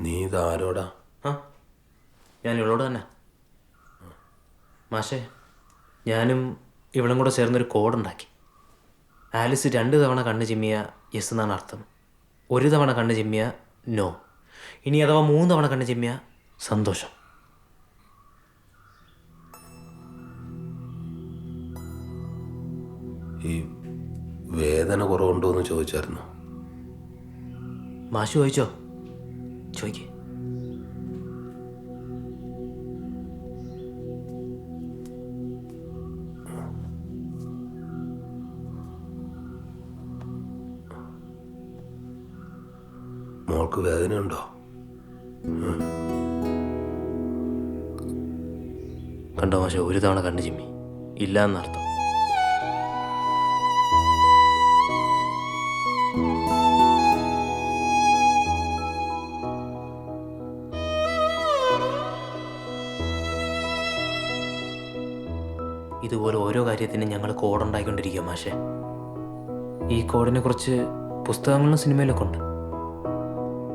നീ ഇതാരോടാ? ആ ഞാൻ ഇവളോട് തന്നെ. മാഷേ, ഞാനും ഇവളും കൂടെ ചേർന്നൊരു കോഡുണ്ടാക്കി. ആലിസ് 2 തവണ കണ്ണ് ചിമ്മിയ യെസ് എന്നാണ് അർത്ഥം, 1 തവണ കണ്ണ് ചിമ്മിയ നോ, ഇനി അഥവാ 3 തവണ കണ്ണ് ചിമ്മിയ സന്തോഷം. ഈ വേദന കുറവുണ്ടോ എന്ന് ചോദിച്ചായിരുന്നു. മാഷ് ചോദിച്ചോ? ചോദിക്കേ. മോൾക്ക് വേദനയുണ്ടോ? കണ്ടോ മാഷെ, 1 തവണ കണ്ണ് ചിമ്മി, ഇല്ല എന്നർത്ഥം. ഇതുപോലെ ഓരോ കാര്യത്തിനും ഞങ്ങൾ കോഡുണ്ടാക്കിക്കൊണ്ടിരിക്കുക മാഷെ. ഈ കോഡിനെ കുറിച്ച് പുസ്തകങ്ങളിലും സിനിമയിലൊക്കെ ഉണ്ട്.